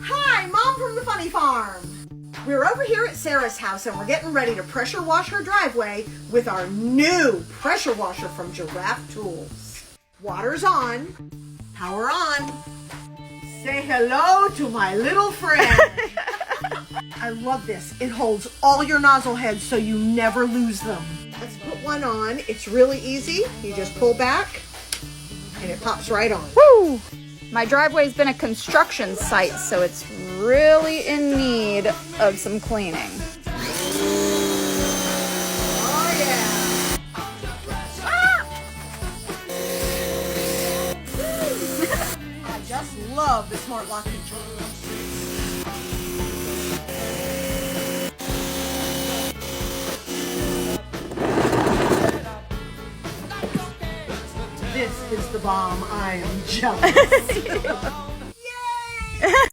Hi, Mom from the Funny Farm. We're over here at Sarah's house and we're getting ready to pressure wash her driveway with our new pressure washer from Giraffe Tools. Water's on. Power on. Say hello to my little friend. I love this. It holds all your nozzle heads so you never lose them. Let's put one on. It's really easy. You just pull back and it pops right on. Woo! My driveway's been a construction site, so it's really in need of some cleaning. Oh yeah! I just love the smart lock feature. This is the bomb. I am jealous. Yay!